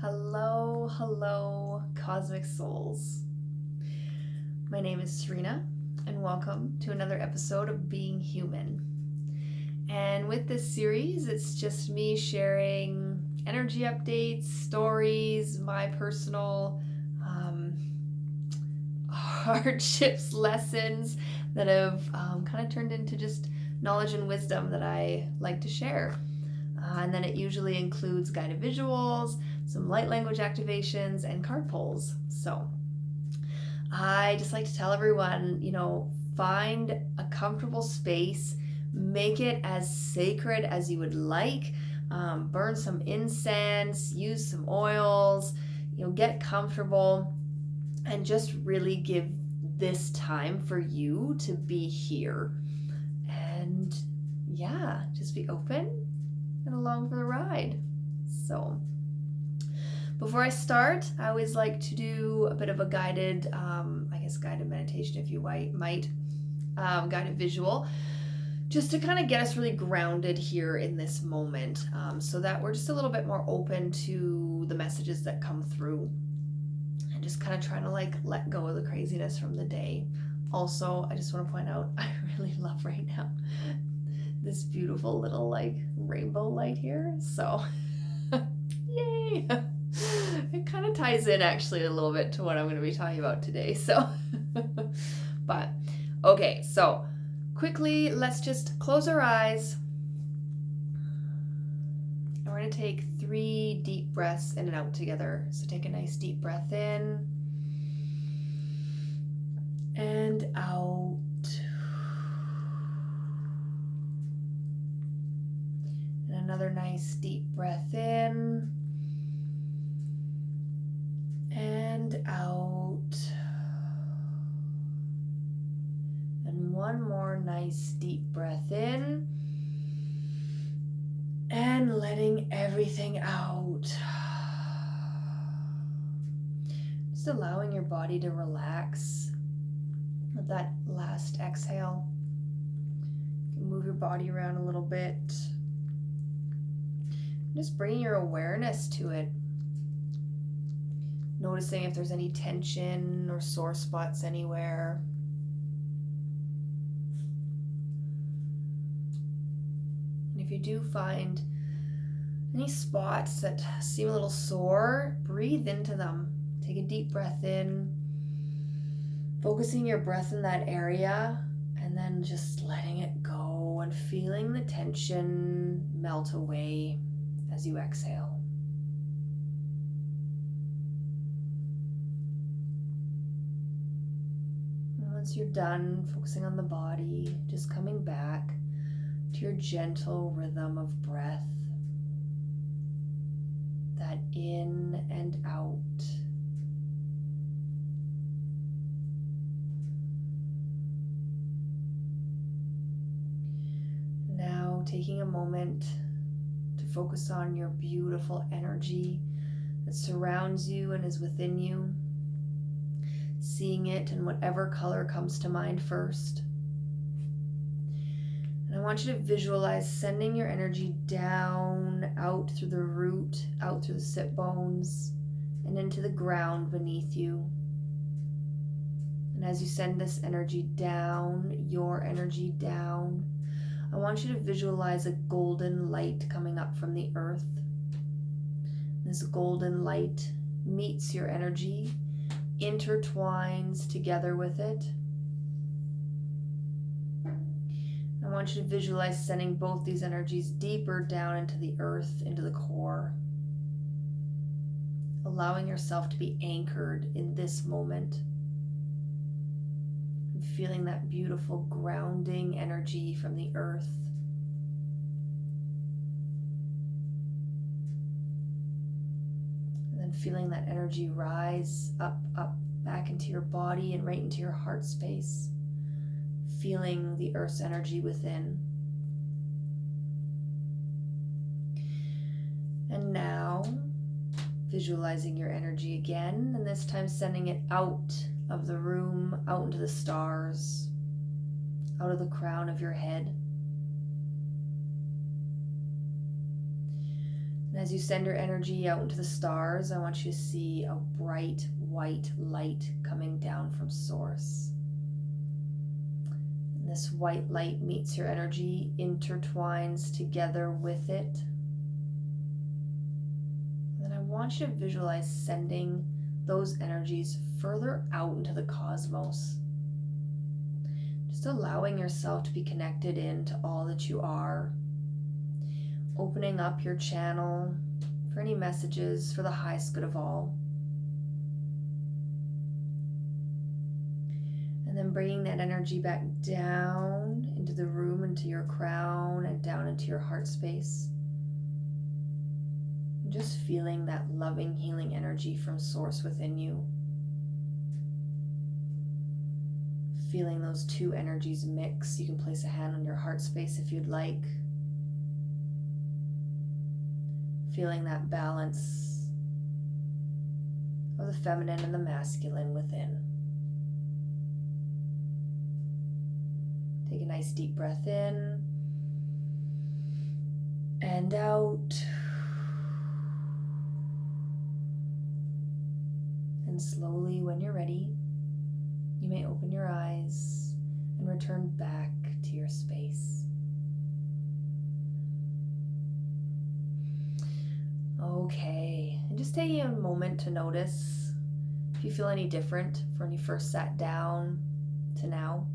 Hello, hello, cosmic souls. My name is Cyrena, and welcome to another episode of Being Human. And with this series, it's just me sharing energy updates, stories, my personal hardships, lessons that have kind of turned into just knowledge and wisdom that I like to share. And then it usually includes guided visuals, some light language activations, and card pulls. So I just like to tell everyone, find a comfortable space, make it as sacred as you would like. Burn some incense, use some oils, get comfortable, and just really give this time for you to be here. And yeah, just be open and along for the ride. So before I start, I always like to do a bit of a guided, guided meditation, if you might, guided visual, just to kind of get us really grounded here in this moment, so that we're just a little bit more open to the messages that come through, and just kind of trying to let go of the craziness from the day. Also, I just want to point out, I really love right now this beautiful little rainbow light here. So, yay! It kind of ties in actually a little bit to what I'm going to be talking about today. So, but okay, so quickly, let's just close our eyes. And we're going to take 3 deep breaths in and out together. So take a nice deep breath in and out. And another nice deep breath in and out. And one more nice deep breath in and letting everything out. Just allowing your body to relax with that last exhale. You can move your body around a little bit. Just bringing your awareness to it. Noticing if there's any tension or sore spots anywhere. And if you do find any spots that seem a little sore, breathe into them. Take a deep breath in, focusing your breath in that area, and then just letting it go and feeling the tension melt away as you exhale. Once you're done focusing on the body, just coming back to your gentle rhythm of breath, that in and out. Now taking a moment to focus on your beautiful energy that surrounds you and is within you. Seeing it in whatever color comes to mind first. And I want you to visualize sending your energy down, out through the root, out through the sit bones, and into the ground beneath you. And as you send this energy down, your energy down, I want you to visualize a golden light coming up from the earth. This golden light meets your energy, intertwines together with it. I want you to visualize sending both these energies deeper down into the earth, into the core, allowing yourself to be anchored in this moment, and feeling that beautiful grounding energy from the earth. And then feeling that energy rise up, back into your body and right into your heart space. Feeling the earth's energy within. And now, visualizing your energy again, and this time sending it out of the room, out into the stars, out of the crown of your head. And as you send your energy out into the stars, I want you to see a bright white light coming down from Source. And this white light meets your energy, intertwines together with it. And then I want you to visualize sending those energies further out into the cosmos. Just allowing yourself to be connected into all that you are. Opening up your channel for any messages for the highest good of all. And then bringing that energy back down into the room, into your crown, and down into your heart space. And just feeling that loving, healing energy from Source within you. Feeling those two energies mix. You can place a hand on your heart space if you'd like. Feeling that balance of the feminine and the masculine within. Take a nice deep breath in and out. And slowly, when you're ready, you may open your eyes and return back to your space. Okay, and just taking a moment to notice if you feel any different from when you first sat down to now.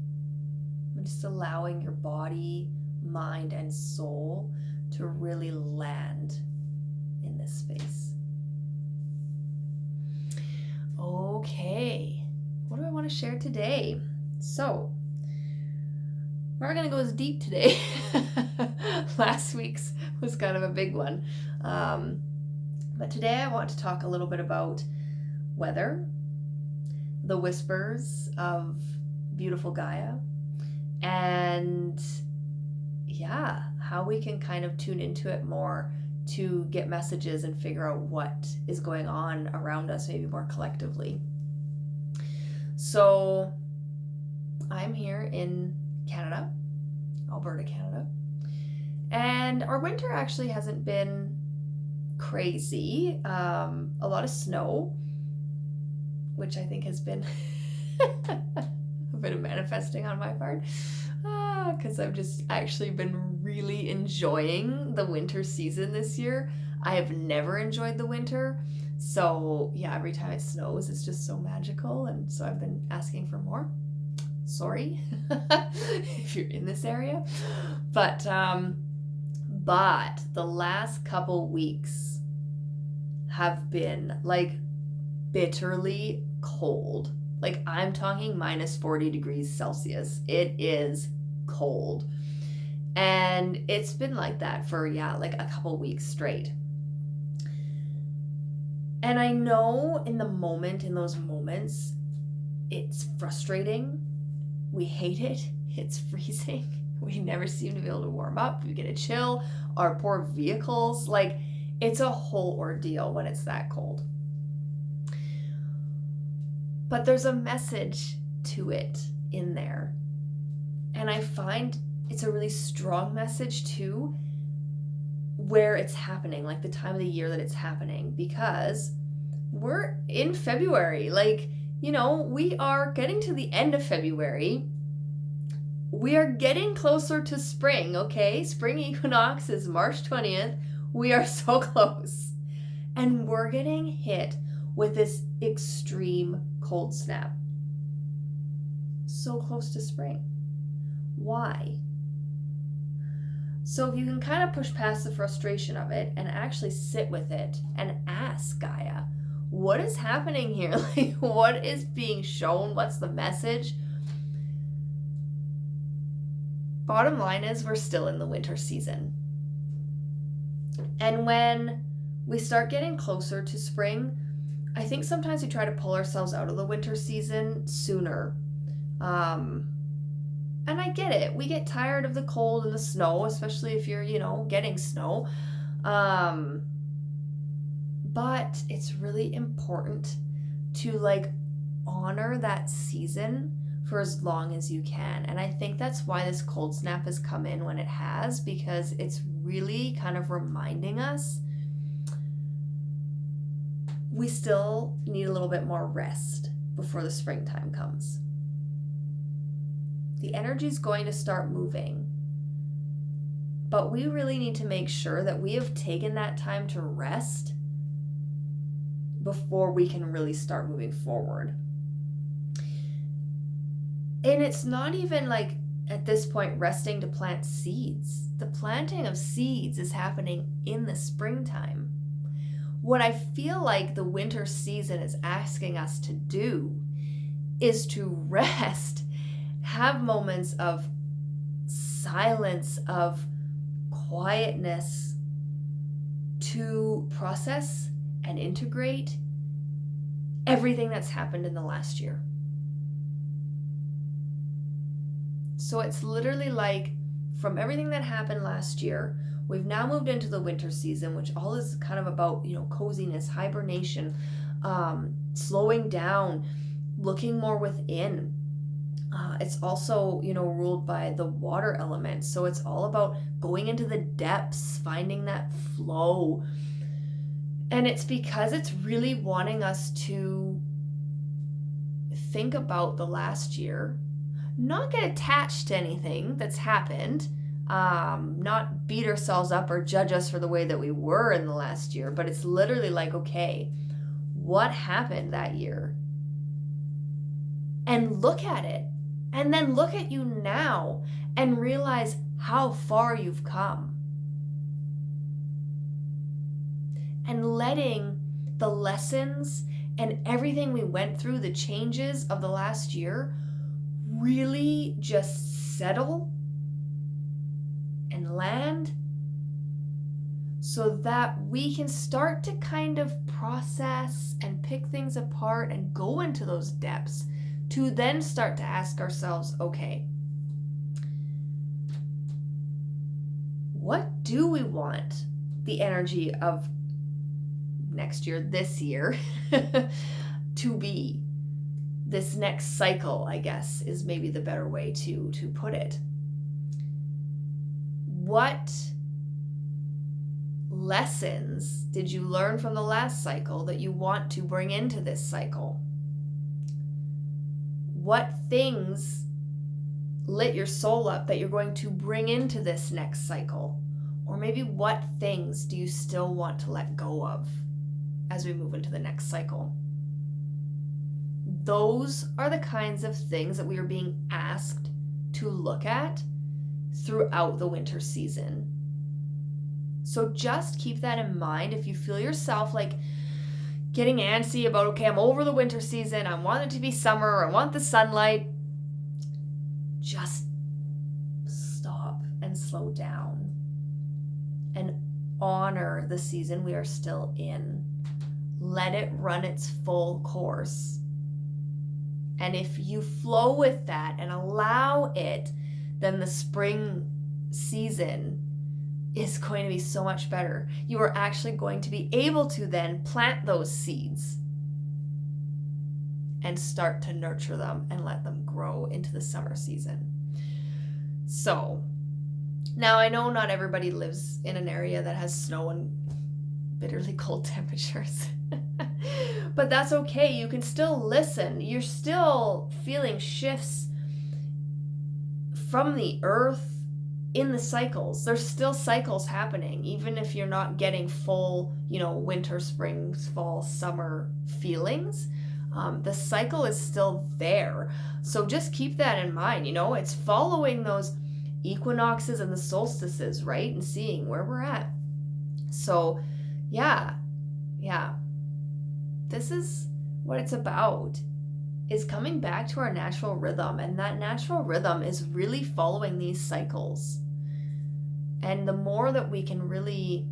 And just allowing your body, mind, and soul to really land in this space. Okay, what do I want to share today? So, we're not going to go as deep today. Last week's was kind of a big one. But today I want to talk a little bit about weather, the whispers of beautiful Gaia, and how we can kind of tune into it more to get messages and figure out what is going on around us, maybe more collectively. So I'm here in Canada, Alberta, Canada, and our winter actually hasn't been crazy. A lot of snow, which I think has been a bit of manifesting on my part, because I've just actually been really enjoying the winter season this year. I have never enjoyed the winter, so yeah, every time it snows it's just so magical, and so I've been asking for more. Sorry if you're in this area, but the last couple weeks have been like bitterly cold. Like I'm talking minus 40 degrees Celsius. It is cold. And it's been like that for, like a couple weeks straight. And I know in those moments, it's frustrating. We hate it. It's freezing. We never seem to be able to warm up. We get a chill. Our poor vehicles, like it's a whole ordeal when it's that cold. But there's a message to it in there. And I find it's a really strong message too, where it's happening, like the time of the year that it's happening, because we're in February. Like, we are getting to the end of February. We are getting closer to spring, okay? Spring equinox is March 20th. We are so close. And we're getting hit with this extreme cold snap. So close to spring. Why? So if you can kind of push past the frustration of it and actually sit with it and ask Gaia, what is happening here? Like, what is being shown? What's the message? Bottom line is we're still in the winter season. And when we start getting closer to spring, I think sometimes we try to pull ourselves out of the winter season sooner. And I get it. We get tired of the cold and the snow, especially if you're, getting snow. But it's really important to honor that season for as long as you can. And I think that's why this cold snap has come in when it has, because it's really kind of reminding us we still need a little bit more rest before the springtime comes. The energy is going to start moving, but we really need to make sure that we have taken that time to rest before we can really start moving forward. And it's not even like at this point resting to plant seeds. The planting of seeds is happening in the springtime. What I feel like the winter season is asking us to do is to rest, have moments of silence, of quietness, to process and integrate everything that's happened in the last year. So it's literally like, from everything that happened last year, we've now moved into the winter season, which all is kind of about, coziness, hibernation, slowing down, looking more within. It's also, ruled by the water element. So it's all about going into the depths, finding that flow. And it's because it's really wanting us to think about the last year, not get attached to anything that's happened, not beat ourselves up or judge us for the way that we were in the last year, but it's literally like, okay, what happened that year? And look at it. And then look at you now and realize how far you've come. And letting the lessons and everything we went through, the changes of the last year, really just settle and land so that we can start to kind of process and pick things apart and go into those depths to then start to ask ourselves, okay, what do we want the energy of next year, this year, to be? This next cycle, I guess, is maybe the better way to put it. What lessons did you learn from the last cycle that you want to bring into this cycle? What things lit your soul up that you're going to bring into this next cycle? Or maybe what things do you still want to let go of as we move into the next cycle? Those are the kinds of things that we are being asked to look at throughout the winter season. So just keep that in mind. If you feel yourself like getting antsy about, okay, I'm over the winter season, I want it to be summer, I want the sunlight, just stop and slow down and honor the season we are still in. Let it run its full course. And if you flow with that and allow it, then the spring season is going to be so much better. You are actually going to be able to then plant those seeds and start to nurture them and let them grow into the summer season. So now I know not everybody lives in an area that has snow and bitterly cold temperatures. But that's okay. You can still listen. You're still feeling shifts from the earth in the cycles. There's still cycles happening, even if you're not getting full, winter, spring, fall, summer feelings. The cycle is still there. So just keep that in mind. It's following those equinoxes and the solstices, right? And seeing where we're at. So yeah. This is what it's about, is coming back to our natural rhythm. And that natural rhythm is really following these cycles. And the more that we can really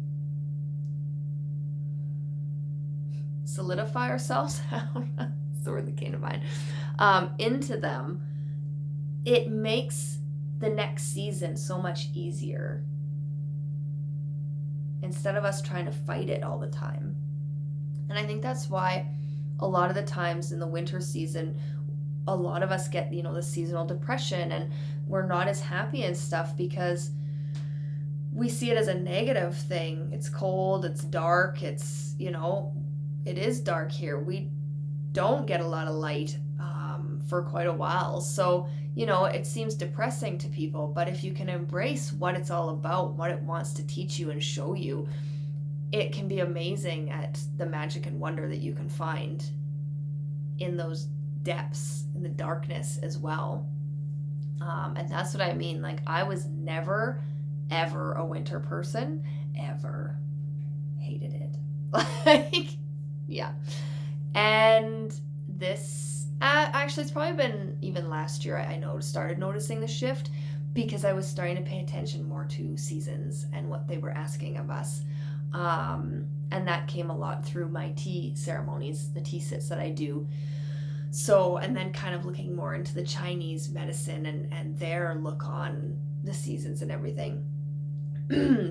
solidify ourselves, that's the word that came to mind, into them, it makes the next season so much easier. Instead of us trying to fight it all the time. And I think that's why a lot of the times in the winter season, a lot of us get, the seasonal depression and we're not as happy and stuff because we see it as a negative thing. It's cold, it's dark, it's it is dark here. We don't get a lot of light for quite a while. So, it seems depressing to people, but if you can embrace what it's all about, what it wants to teach you and show you, it can be amazing at the magic and wonder that you can find in those depths, in the darkness as well. And that's what I mean. Like, I was never, ever a winter person, ever. Hated it. Like, yeah. And this, actually, it's probably been even last year I started noticing the shift, because I was starting to pay attention more to seasons and what they were asking of us. And that came a lot through my tea ceremonies, the tea sits that I do. So, and then kind of looking more into the Chinese medicine and their look on the seasons and everything.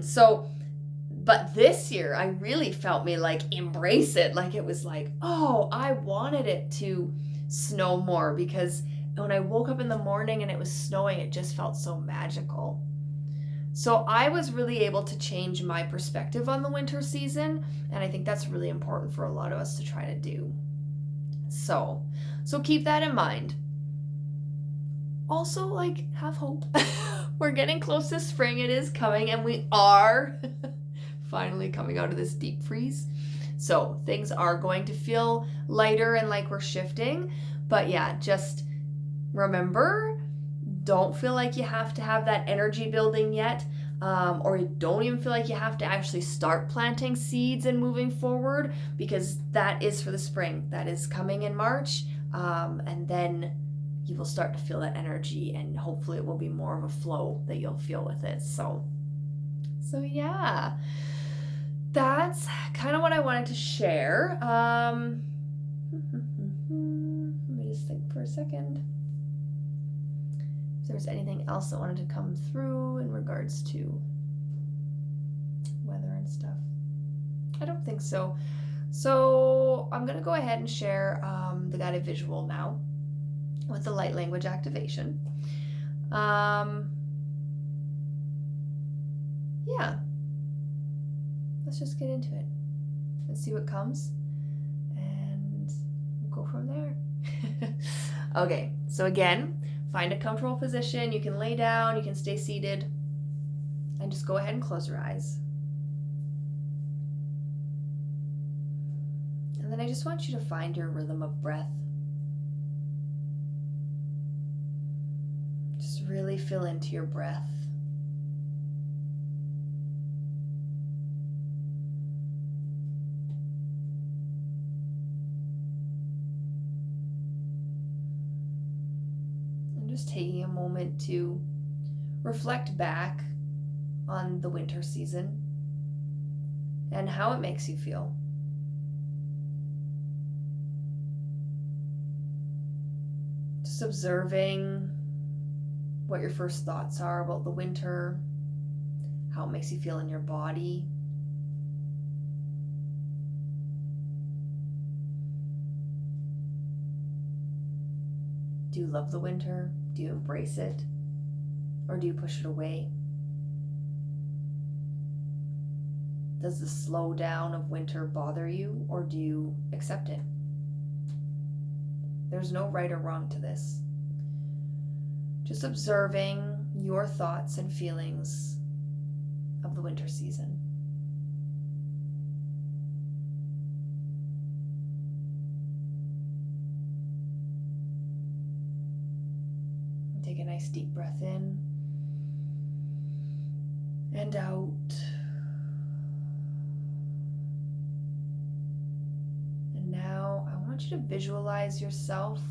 So, but this year I really felt me like embrace it. Like, it was like, oh, I wanted it to snow more, because when I woke up in the morning and it was snowing, it just felt so magical. So I was really able to change my perspective on the winter season, and I think that's really important for a lot of us to try to do. So keep that in mind. Also, like, have hope. We're getting close to spring. It is coming, and we are finally coming out of this deep freeze. So things are going to feel lighter and like we're shifting. But yeah, just remember, don't feel like you have to have that energy building yet, or you don't even feel like you have to actually start planting seeds and moving forward, because that is for the spring. That is coming in March, and then you will start to feel that energy, and hopefully it will be more of a flow that you'll feel with it. So yeah, that's kind of what I wanted to share. Let me just think for a second if there's anything else that wanted to come through in regards to weather and stuff. I don't think so. So I'm going to go ahead and share the guided visual now with the light language activation. Yeah. Let's just get into it. Let's see what comes, and we'll go from there. Okay, so again, find a comfortable position. You can lay down, you can stay seated, and just go ahead and close your eyes. And then I just want you to find your rhythm of breath. Just really feel into your breath. Just taking a moment to reflect back on the winter season and how it makes you feel. Just observing what your first thoughts are about the winter, how it makes you feel in your body. Do you love the winter? Do you embrace it? Or do you push it away? Does the slowdown of winter bother you, or do you accept it? There's no right or wrong to this. Just observing your thoughts and feelings of the winter season. Take a nice deep breath in and out. And now I want you to visualize yourself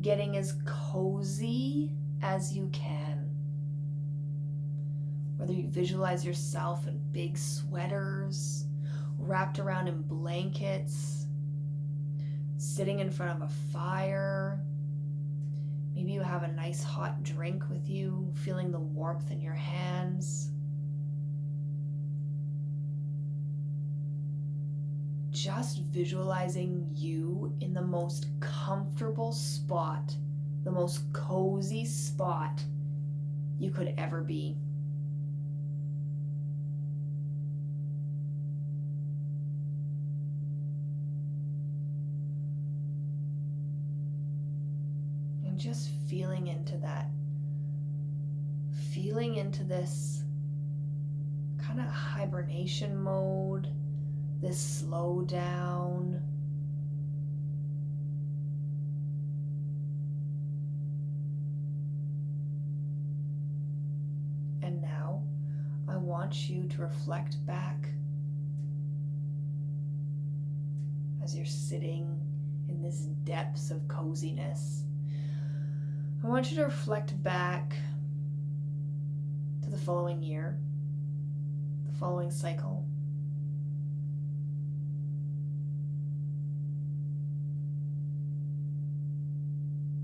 getting as cozy as you can. Whether you visualize yourself in big sweaters, wrapped around in blankets, sitting in front of a fire. Maybe you have a nice hot drink with you, feeling the warmth in your hands. Just visualizing you in the most comfortable spot, the most cozy spot you could ever be. just feeling into that. Feeling into this kind of hibernation mode, this slow down. And now I want you to reflect back as you're sitting in this depths of coziness. I want you to reflect back to the following year, the following cycle.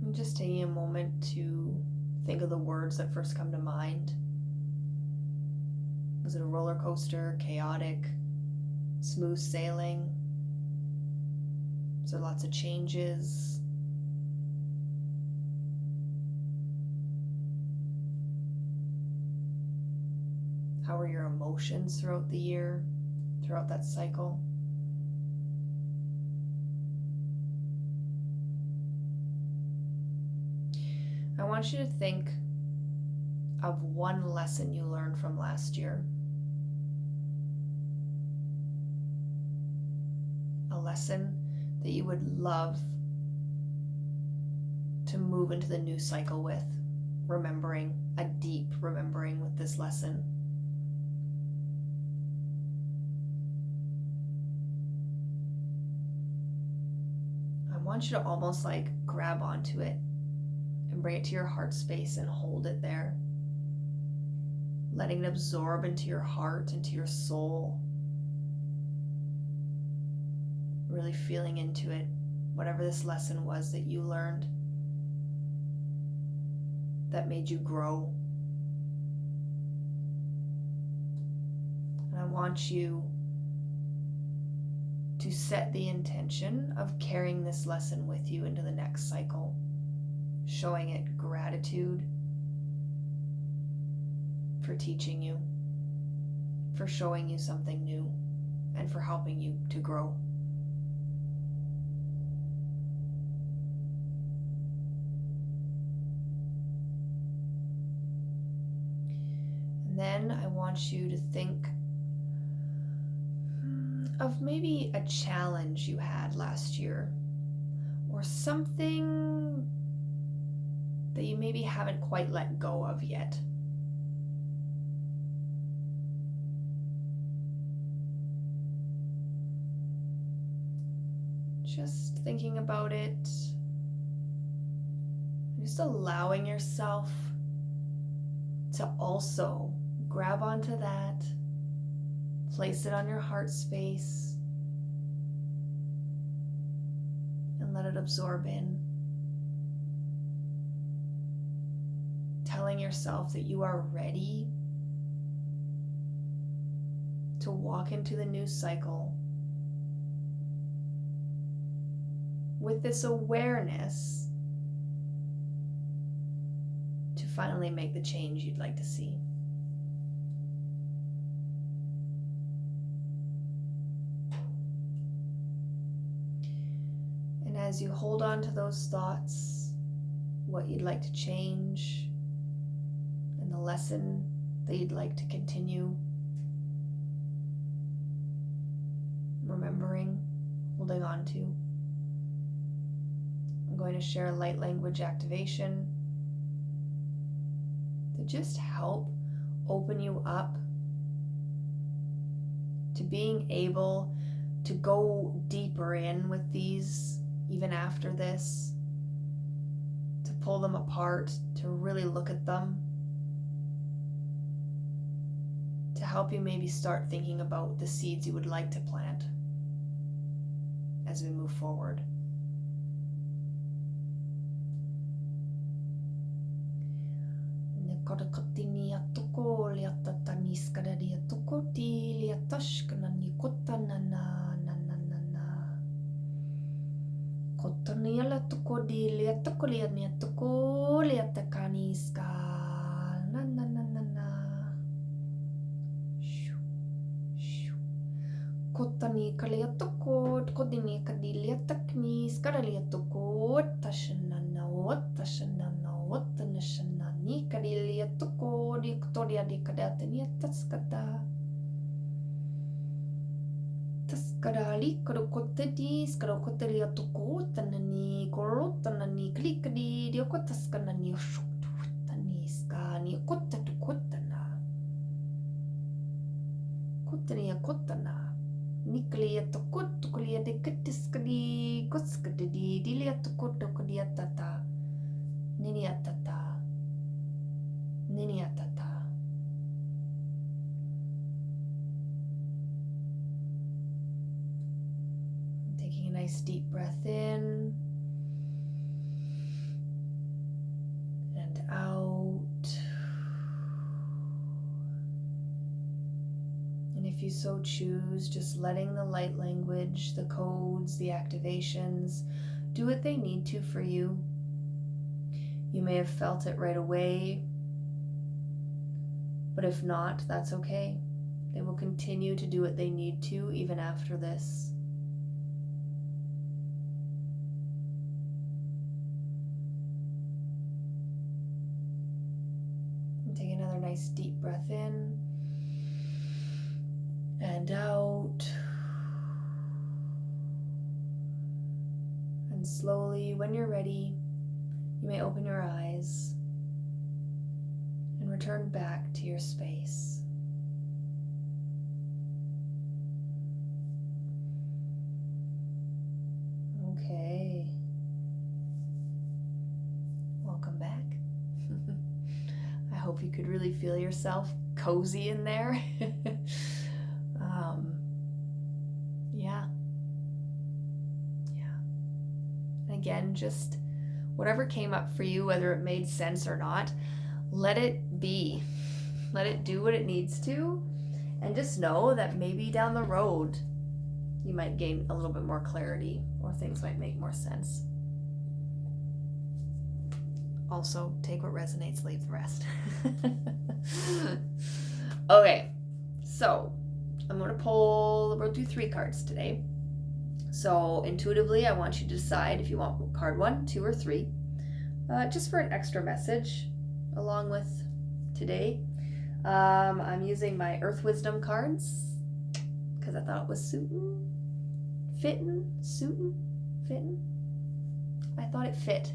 And just taking a moment to think of the words that first come to mind. Was it a roller coaster, chaotic, smooth sailing? Was there lots of changes? How were your emotions throughout the year, throughout that cycle? I want you to think of one lesson you learned from last year. A lesson that you would love to move into the new cycle with, remembering, a deep remembering with this lesson. I want you to almost like grab onto it and bring it to your heart space and hold it there. Letting it absorb into your heart, into your soul. Really feeling into it, whatever this lesson was that you learned that made you grow. And I want you to set the intention of carrying this lesson with you into the next cycle, showing it gratitude for teaching you, for showing you something new, and for helping you to grow. And then I want you to think of maybe a challenge you had last year, or something that you maybe haven't quite let go of yet. Just thinking about it, just allowing yourself to also grab onto that, place it on your heart space, and let it absorb in. Telling yourself that you are ready to walk into the new cycle with this awareness to finally make the change you'd like to see. And as you hold on to those thoughts, what you'd like to change, and the lesson that you'd like to continue remembering, holding on to, I'm going to share a light language activation to just help open you up to being able to go deeper in with these even after this, to pull them apart, to really look at them, to help you maybe start thinking about the seeds you would like to plant as we move forward. Kodakotini atoko liatatani skadari atokoti liatashkanani kotanana nanana kotani alatokodi liatokoliani atoko liatakani ska nanana kotani kaliatoko kodini kadiliatakni skadaliatoko tashanana wata shanano wata nashanani kadilia toko di kotoria di kadatania taskata. Taskadali kadokotadi skadokotelia toko tanani korotanani klikadi diokotaskanani shuktutanani skani kotatukotana. Kotania kotana. Niklia tokot kulia de katiskadi koskadi dilia tokot kodia tata. Niniatata. Niniatata. Taking a nice deep breath in and out. And if you so choose, just letting the light language, the codes, the activations, do what they need to for you. You may have felt it right away, but if not, that's okay. They will continue to do what they need to even after this. And take another nice deep breath in and out. And slowly, when you're ready, you may open your eyes and return back to your space. Okay. Welcome back. I hope you could really feel yourself cozy in there. Yeah. Again, just whatever came up for you, whether it made sense or not, let it be. Let it do what it needs to. And just know that maybe down the road, you might gain a little bit more clarity or things might make more sense. Also, take what resonates, leave the rest. Okay, so I'm going to we'll do 3 cards today. So intuitively, I want you to decide if you want card 1, 2, or 3, just for an extra message along with today. I'm using my Earth Wisdom cards because I thought it was fitting. I thought it fit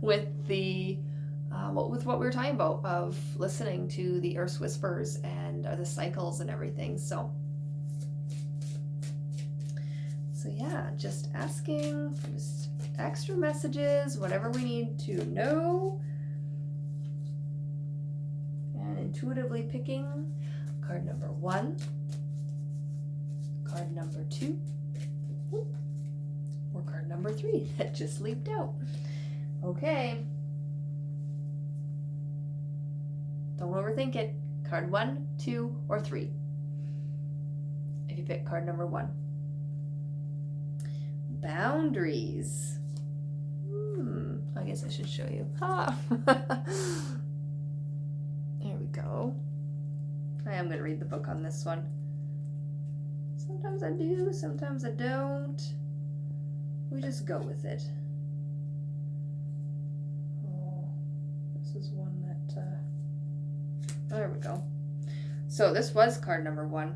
with the with what we were talking about of listening to the Earth's whispers and the cycles and everything. So yeah, just asking for just extra messages, whatever we need to know, and intuitively picking card number 1, card number 2, or card number 3 that just leaped out. Okay. Don't overthink it. Card 1, 2, or 3. If you pick card number 1. Boundaries. I guess I should show you. There we go. I am going to read the book on this one. Sometimes I do, sometimes I don't. We just go with it. Oh, this is one that, there we go. So this was card number 1.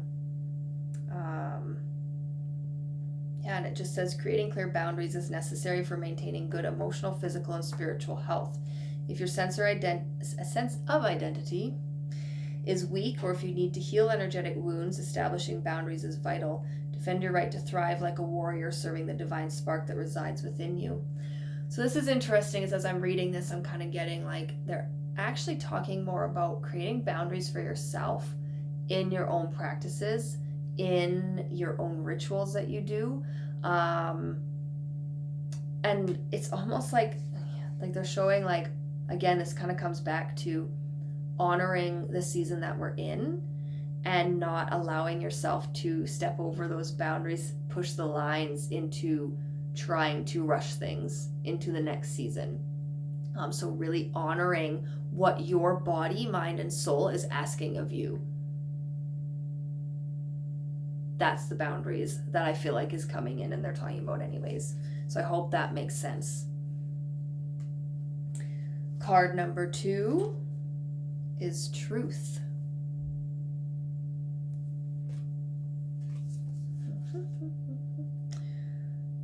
Yeah, and it just says creating clear boundaries is necessary for maintaining good emotional, physical, and spiritual health. If your sense of identity is weak, or if you need to heal energetic wounds, establishing boundaries is vital. Defend your right to thrive like a warrior, serving the divine spark that resides within you. So this is interesting, is as I'm reading this, I'm kind of getting like they're actually talking more about creating boundaries for yourself in your own practices, in your own rituals that you do. And it's almost like they're showing, like, again, this kind of comes back to honoring the season that we're in and not allowing yourself to step over those boundaries, push the lines into trying to rush things into the next season. So really honoring what your body, mind, and soul is asking of you. That's the boundaries that I feel like is coming in and they're talking about anyways. So I hope that makes sense. Card number 2 is truth.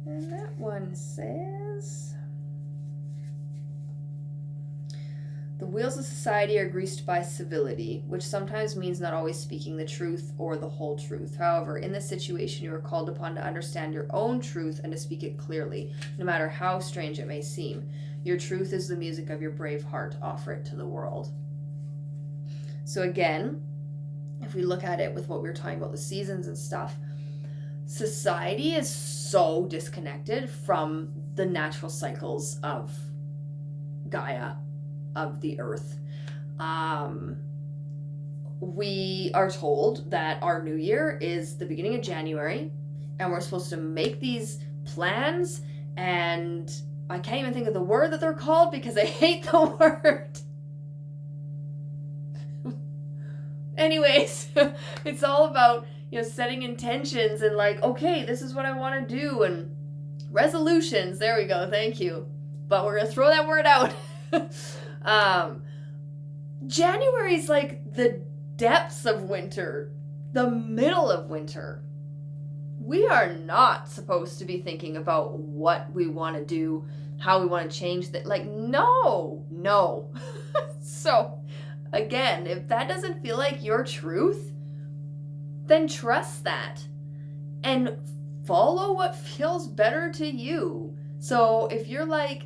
And that one says, the wheels of society are greased by civility, which sometimes means not always speaking the truth or the whole truth. However, in this situation, you are called upon to understand your own truth and to speak it clearly, no matter how strange it may seem. Your truth is the music of your brave heart. Offer it to the world. So again, if we look at it with what we were talking about, the seasons and stuff, society is so disconnected from the natural cycles of Gaia, of the earth. We are told that our new year is the beginning of January, and we're supposed to make these plans, and I can't even think of the word that they're called because I hate the word. Anyways, it's all about, setting intentions and like, okay, this is what I want to do, and resolutions. There we go. Thank you. But we're going to throw that word out. January is like the depths of winter, the middle of winter. We are not supposed to be thinking about what we want to do, how we want to change that. Like, no. So, again, if that doesn't feel like your truth, then trust that and follow what feels better to you. So if you're like,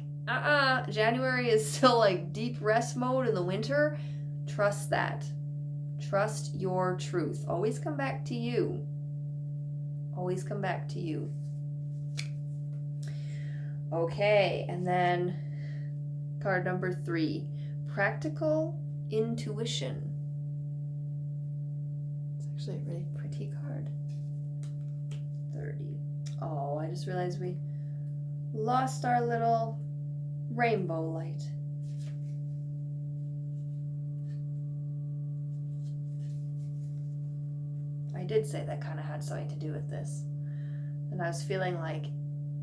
January is still like deep rest mode in the winter, trust that. Trust your truth. Always come back to you. Always come back to you. Okay, and then card number 3, practical intuition. It's actually a really pretty card. 30. Oh, I just realized we lost our little rainbow light. I did say that kind of had something to do with this. And I was feeling like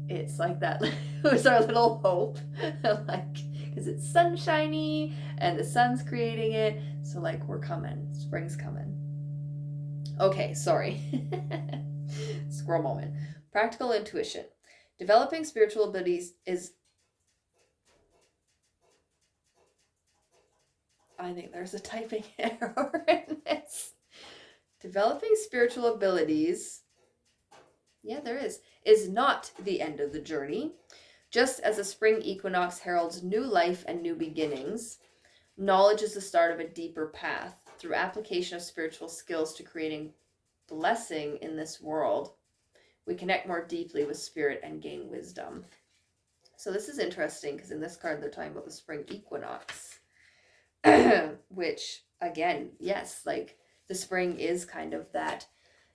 it's like that. It was our little hope. Like, because it's sunshiny and the sun's creating it. So like, we're coming. Spring's coming. Okay, sorry. Squirrel moment. Practical intuition. Developing spiritual abilities is... I think there's a typing error in this. Developing spiritual abilities, yeah, there is not the end of the journey. Just as a spring equinox heralds new life and new beginnings, knowledge is the start of a deeper path. Through application of spiritual skills to creating blessing in this world, we connect more deeply with spirit and gain wisdom. So this is interesting because in this card they're talking about the spring equinox, which again, yes, like the spring is kind of that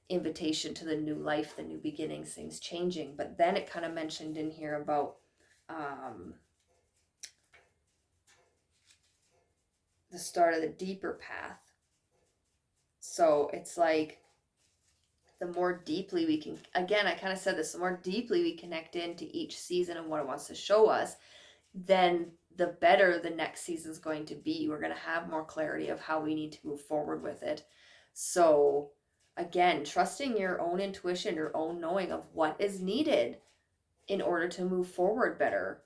invitation to the new life, the new beginnings, things changing. But then it kind of mentioned in here about the start of the deeper path. So it's like the more deeply we can, again, I kind of said this, the more deeply we connect into each season and what it wants to show us, then the better the next season is going to be. We're going to have more clarity of how we need to move forward with it. So again, trusting your own intuition, your own knowing of what is needed in order to move forward better.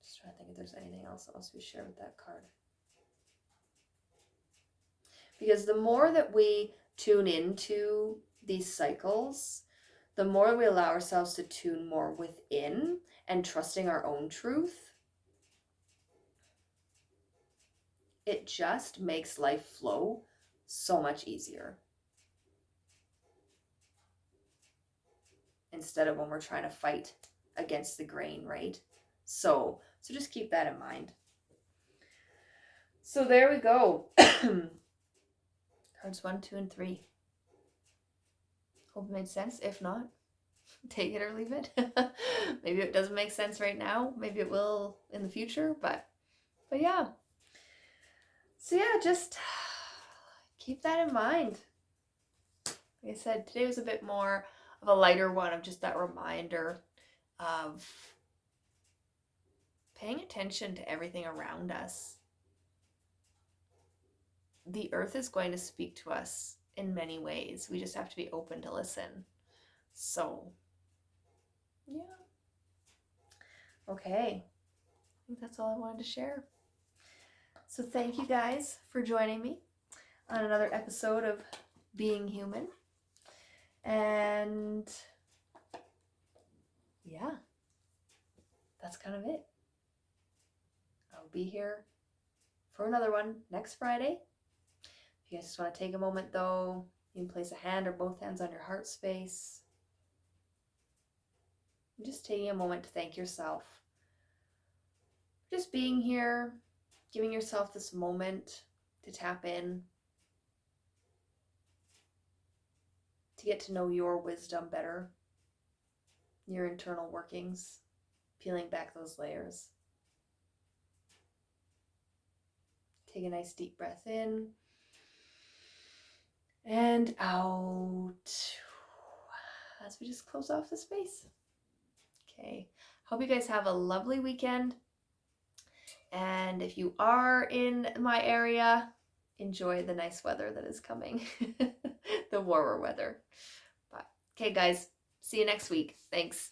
Just trying to think if there's anything else that wants to be shared with that card. Because the more that we tune into these cycles, the more we allow ourselves to tune more within and trusting our own truth, it just makes life flow so much easier. Instead of when we're trying to fight against the grain, right? So just keep that in mind. So there we go. Cards 1, 2, and 3. Hope it made sense. If not, take it or leave it. Maybe it doesn't make sense right now. Maybe it will in the future. But yeah. So yeah, just keep that in mind. Like I said, today was a bit more of a lighter one of just that reminder of paying attention to everything around us. The earth is going to speak to us in many ways. We just have to be open to listen. So, yeah. Okay. I think that's all I wanted to share. So thank you guys for joining me on another episode of Being Human. And yeah, that's kind of it. I'll be here for another one next Friday. If you guys just want to take a moment though, you can place a hand or both hands on your heart space. And just taking a moment to thank yourself. Just being here, giving yourself this moment to tap in, to get to know your wisdom better, your internal workings, peeling back those layers. Take a nice deep breath in and out as we just close off the space. Okay, hope you guys have a lovely weekend. And if you are in my area, enjoy the nice weather that is coming, the warmer weather. But okay, guys, see you next week. Thanks.